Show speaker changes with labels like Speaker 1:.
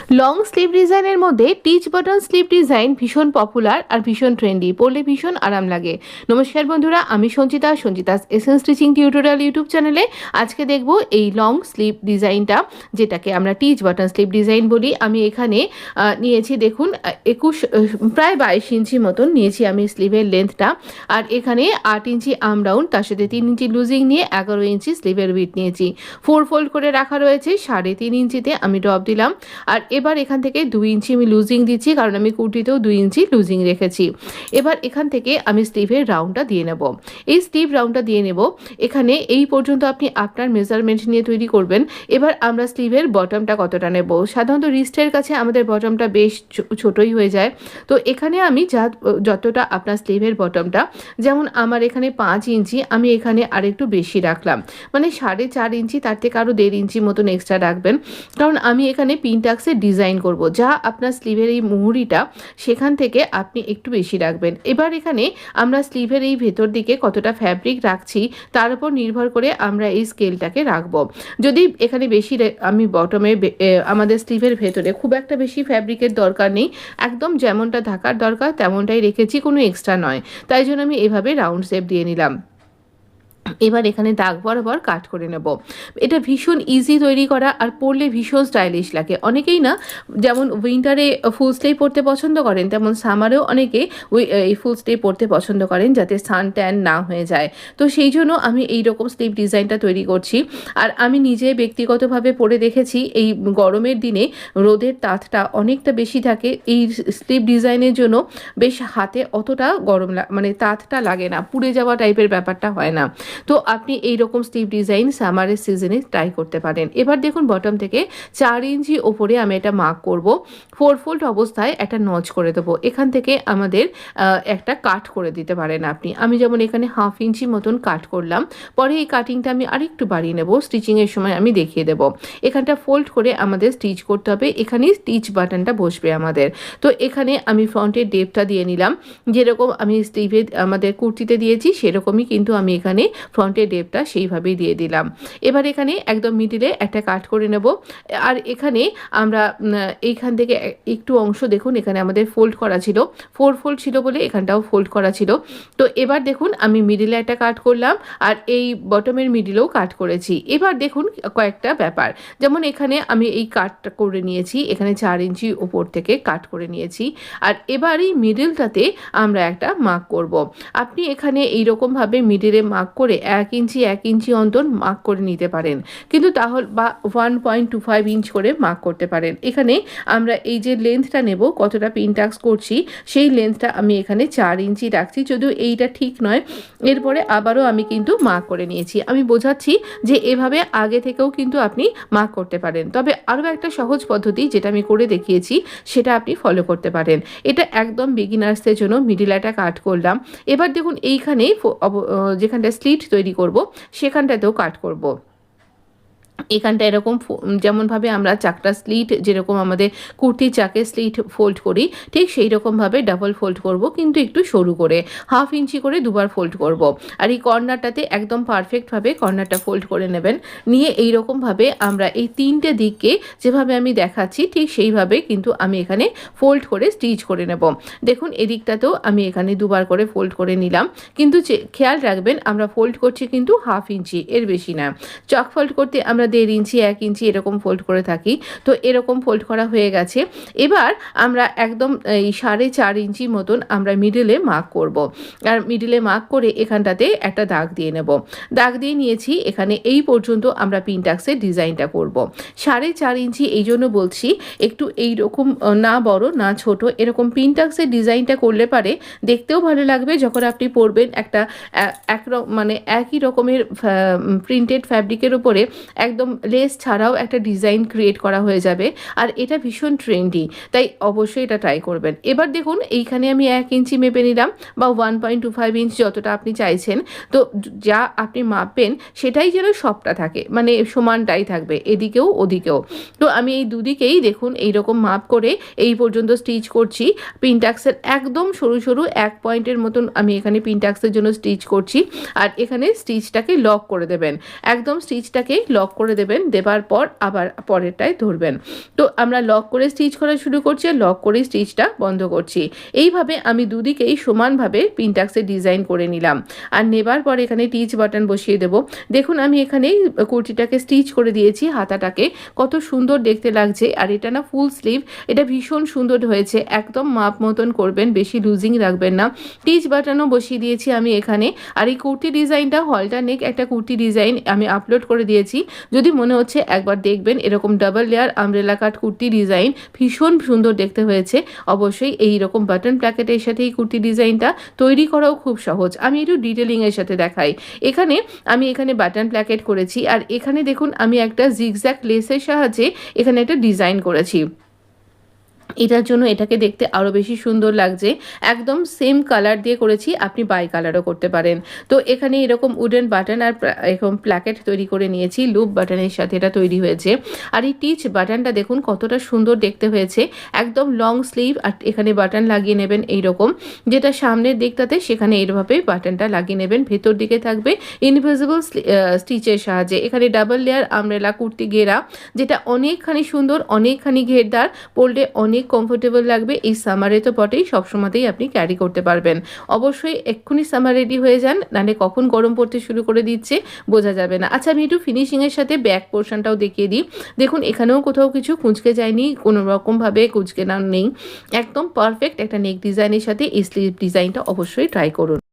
Speaker 1: Long sleeve ডিজাইনের মধ্যে teach button sleeve design ভীষণ পপুলার আর ভীষণ ট্রেন্ডি, পরলে ভীষণ আরাম লাগে। নমস্কার বন্ধুরা, আমি Sanchita's essence stitching tutorial YouTube চ্যানেলে আজকে দেখব এই লং স্লিভ ডিজাইনটা, যেটাকে আমরা টিচ বাটন স্লিভ ডিজাইন বলি। আমি এখানে নিয়েছি দেখুন 21 প্রায় 22 ইঞ্চি মতন নিয়েছি আমি স্লিভের লেন্থটা। আর এখানে 8 ইঞ্চি আমরাউন্ড, তার সাথে 3 ইঞ্চি লুজিং নিয়ে 11 ইঞ্চি স্লিভের উইথ নিয়েছি। 4 ফোল্ড করে রাখা রয়েছে, 3.5 ইঞ্চিতে আমি ড্রপ দিলাম। আর এবার এখান থেকে 2 ইঞ্চি আমি লুজিং দিচ্ছি, কারণ আমি কুর্তিতেও 2 ইঞ্চি লুজিং রেখেছি। এবার এখান থেকে আমি স্লিভের রাউন্ডটা দিয়ে নেব। এই স্লিভ রাউন্ডটা দিয়ে নেব। এখানে এই পর্যন্ত আপনি আপনার মেজারমেন্ট নিয়ে তৈরি করবেন। এবার আমরা স্লিভের বটমটা কতটা নেব, সাধারণত রিস্টের কাছে আমাদের বটমটা বেশ ছোটই হয়ে যায়। তো এখানে আমি যতটা আপনার স্লিভের বটমটা, যেমন আমার এখানে 5 ইঞ্চি, আমি এখানে আরেকটু বেশি রাখলাম, মানে 4.5 ইঞ্চি, তার থেকে আরও 1.5 ইঞ্চি মতন এক্সট্রা রাখবেন, কারণ আমি এখানে পিনটাক্সের ডিজাইন করব। যা আপনার স্লিভের এই মুহুরিটা, সেখান থেকে আপনি একটু বেশি রাখবেন। এবার এখানে আমরা স্লিভের এই ভেতর দিকে কতটা ফ্যাব্রিক রাখছি তার উপর নির্ভর করে আমরা এই স্কেলটাকে রাখব। যদি এখানে বেশি আমি বটমে আমাদের স্লিভের ভেতরে খুব একটা বেশি ফ্যাব্রিকের দরকার নেই, একদম যেমনটা থাকার দরকার তেমনটাই রেখেছি, কোনো এক্সট্রা নয়। তাই জন্য আমি এভাবে রাউন্ড শেপ দিয়ে নিলাম। এবার এখানে দাগ বরাবর কাট করে নেব। এটা ভীষণ ইজি তৈরি করা, আর পরলে ভীষণ স্টাইলিশ লাগে। অনেকেই না, যেমন উইন্টারে ফুল স্লিভ পরতে পছন্দ করেন, তেমন সামারেও অনেকে এই ফুল স্লিভ পরতে পছন্দ করেন যাতে সান ট্যান না হয়ে যায়। তো সেই জন্য আমি এই রকম স্লিভ ডিজাইনটা তৈরি করছি। আর আমি নিজে ব্যক্তিগতভাবে পরে দেখেছি, এই গরমের দিনে রোদের তাতটা অনেকটা বেশি থাকে, এই স্লিভ ডিজাইনের জন্য বেশ হাতে অতটা গরম মানে তাতটা লাগে না, পুড়ে যাওয়া টাইপের ব্যাপারটা হয় না। তো আপনি এই রকম স্লিভ ডিজাইন সামারের সিজনে ট্রাই করতে পারেন। এবার দেখুন বটম থেকে 4 ইঞ্চি ওপরে আমি এটা মার্ক করব। 4 ফোল্ড অবস্থায় একটা নচ করে দেবো। এখান থেকে আমাদের একটা কাট করে দিতে পারেন আপনি। আমি যেমন এখানে 1/2 ইঞ্চি মতন কাট করলাম, পরে এই কাটিংটা আমি আরেকটু বাড়িয়ে নেব, স্টিচিংয়ের সময় আমি দেখিয়ে দেবো। এখানটা ফোল্ড করে আমাদের স্টিচ করতে হবে, এখানেই স্টিচ বাটনটা বসবে আমাদের। তো এখানে আমি ফ্রন্টের ডেপটা দিয়ে নিলাম, যেরকম আমি স্লিভে আমাদের কুর্তিতে দিয়েছি সেরকমই কিন্তু আমি এখানে ফ্রন্টের ডেপটা সেইভাবেই দিয়ে দিলাম। এবার এখানে একদম মিডিলে একটা কাট করে নেব। আর এখানে আমরা এইখান থেকে একটু অংশ দেখুন, এখানে আমাদের ফোল্ড করা ছিল, 4 ফোল্ড ছিল বলে এখানটাও ফোল্ড করা ছিল। তো এবার দেখুন আমি মিডিলে একটা কাট করলাম, আর এই বটমের মিডিলেও কাট করেছি। এবার দেখুন কয়েকটা ব্যাপার, যেমন এখানে আমি এই কাটটা করে নিয়েছি, এখানে 4 ইঞ্চি ওপর থেকে কাট করে নিয়েছি। আর এবার এই মিডিলটাতে আমরা একটা মার্ক করব। আপনি এখানে এইরকমভাবে মিডিলে মার্ক করে 1 ইঞ্চি অন্তর মার্ক করে নিতে পারেন, কিন্তু তাহলে বা 1.25 ইঞ্চ করে মার্ক করতে পারেন। এখানে আমরা এই যে লেন্থটা নেব, কতটা পিনটাক্স করছি, সেই লেন্থটা আমি এখানে 4 ইঞ্চি রাখছি, যদিও এইটা ঠিক নয়। এরপরে আবারও আমি কিন্তু মার্ক করে নিয়েছি। আমি বোঝাচ্ছি যে এভাবে আগে থেকেও কিন্তু আপনি মার্ক করতে পারেন, তবে আরও একটা সহজ পদ্ধতি যেটা আমি করে দেখিয়েছি সেটা আপনি ফলো করতে পারেন। এটা একদম বিগিনার্সদের জন্য। মিডিল একটা কাট করলাম। এবার দেখুন এইখানে যেখানটা স্লিট তৈরি করব সেখানটাতেও কাট করব। এখানটা এরকম যেমনভাবে আমরা চাকটা স্লিট, যেরকম আমাদের কুর্তির চাকে স্লিট ফোল্ড করি, ঠিক সেই রকমভাবে ডাবল ফোল্ড করব, কিন্তু একটু সরু করে 1/2 ইঞ্চি করে দুবার ফোল্ড করব। আর এই কর্নারটাতে একদম পারফেক্টভাবে কর্নারটা ফোল্ড করে নেবেন। নিয়ে এই রকমভাবে আমরা এই 3টে দিককে যেভাবে আমি দেখাচ্ছি ঠিক সেইভাবে কিন্তু আমি এখানে ফোল্ড করে স্টিচ করে নেব। দেখুন এদিকটাতেও আমি এখানে দুবার করে ফোল্ড করে নিলাম, কিন্তু খেয়াল রাখবেন আমরা ফোল্ড করছি কিন্তু 1/2 ইঞ্চি, এর বেশি না। চক ফোল্ড করতে আমরা 1.5 ইঞ্চি 1 ইঞ্চি এরকম ফোল্ড করে থাকি। তো এরকম ফোল্ড করা হয়ে গেছে। এবার আমরা একদম এই 4.5 ইঞ্চি মতন আমরা মিডিলে মার্ক করব। আর মিডিলে মার্ক করে এখানটাতে একটা দাগ দিয়ে নেব। দাগ দিয়ে নিয়েছি। এখানে এই পর্যন্ত আমরা পিনটাক্সের ডিজাইনটা করব। 4.5 ইঞ্চি এই জন্য বলছি, একটু এইরকম না বড় না ছোট, এরকম পিনটাক্সের ডিজাইনটা করলে পারে দেখতেও ভালো লাগবে। যখন আপনি পরবেন একটা মানে একই রকমের প্রিন্টেড ফ্যাব্রিকের উপরে একদম লেস ছাড়াও একটা ডিজাইন ক্রিয়েট করা হয়ে যাবে, আর এটা ভীষণ ট্রেন্ডি, তাই অবশ্যই এটা ট্রাই করবেন। এবার দেখুন এইখানে আমি 1 ইঞ্চি মেপে নিলাম, বা 1.25 ইঞ্চ যতটা আপনি চাইছেন। তো যা আপনি মাপবেন সেটাই যেন সবটা থাকে, মানে সমানটাই থাকবে এদিকেও ওদিকেও। তো আমি এই দুদিকেই দেখুন এইরকম মাপ করে এই পর্যন্ত স্টিচ করছি। পিনটাক্সের একদম সরু সরু 1 পয়েন্টের মতন আমি এখানে পিনটাক্সের জন্য স্টিচ করছি। আর এখানে স্টিচটাকে লক করে দেবেন, একদম স্টিচটাকে লক করে করে দেবেন, দেবার পর আবার পরেরটায় ধরবেন। তো আমরা লক করে স্টিচ করা শুরু করছি, লক করে স্টিচটা বন্ধ করছি। এইভাবে আমি দুদিকেই সমানভাবে পিনটাক্সের ডিজাইন করে নিলাম। আর নেবার পর এখানে টিচ বাটন বসিয়ে দেব। দেখুন আমি এখানে কুর্তিটাকে স্টিচ করে দিয়েছি, হাতাটাকে কত সুন্দর দেখতে লাগছে। আর এটা না ফুল স্লিভ, এটা ভীষণ সুন্দর হয়েছে। একদম মাপ মতন করবেন, বেশি লুজিং রাখবেন না। টিচ বাটনও বসিয়ে দিয়েছি আমি এখানে। আর এই কুর্তি ডিজাইনটা হলটার নেক একটা কুর্তি ডিজাইন আমি আপলোড করে দিয়েছি, যদি মনে হচ্ছে একবার দেখবেন। এরকম ডাবল লেয়ার আমব্রেলা কাট কুর্তি ডিজাইন ভীষণ সুন্দর দেখতে হয়েছে। অবশ্যই এই রকম বাটন প্ল্যাকেটের সাথে এই কুর্তি ডিজাইনটা তৈরি করাও খুব সহজ। আমি একটু ডিটেলিংয়ের সাথে দেখাই। আমি এখানে বাটন প্ল্যাকেট করেছি, আর এখানে দেখুন আমি একটা জিগজ্যাগ লেসের সাহায্যে এখানে একটা ডিজাইন করেছি। এটার জন্য এটাকে দেখতে আরও বেশি সুন্দর লাগছে। একদম সেম কালার দিয়ে করেছি, আপনি বাই কালারও করতে পারেন। তো এখানে এরকম উডেন বাটন আর এরকম প্ল্যাকেট তৈরি করে নিয়েছি, লুপ বাটনের সাথে এটা তৈরি হয়েছে। আর এই টিচ বাটনটা দেখুন কতটা সুন্দর দেখতে হয়েছে, একদম লং স্লিভ। আর এখানে বাটন লাগিয়ে নেবেন এইরকম, যেটা সামনের দিকটাতে সেখানে এইভাবে বাটনটা লাগিয়ে নেবেন। ভেতর দিকে থাকবে ইনভিজিবল স্টিচের সাহায্যে। এখানে ডাবল লেয়ার আমব্রেলা কুর্তি ঘেরা, যেটা অনেকখানি সুন্দর, অনেকখানি ঘেরদার, পরলে অনেক কমফোর্টেবল লাগবে। এই সামারে তো বটেই, সবসময়তেই আপনি ক্যারি করতে পারবেন। অবশ্যই এক্ষুনি সামার রেডি হয়ে যান, নাহলে কখন গরম পড়তে শুরু করে দিচ্ছে বোঝা যাবে না। আচ্ছা আমি একটু ফিনিশিংয়ের সাথে ব্যাক পোর্শনটাও দেখিয়ে দিই। দেখুন এখানেও কোথাও কিছু কুঁচকে যায়নি, কোনো রকমভাবে কুঁচকে না নেই, একদম পারফেক্ট একটা নেক ডিজাইনের সাথে এই স্লিভ ডিজাইনটা অবশ্যই ট্রাই করুন।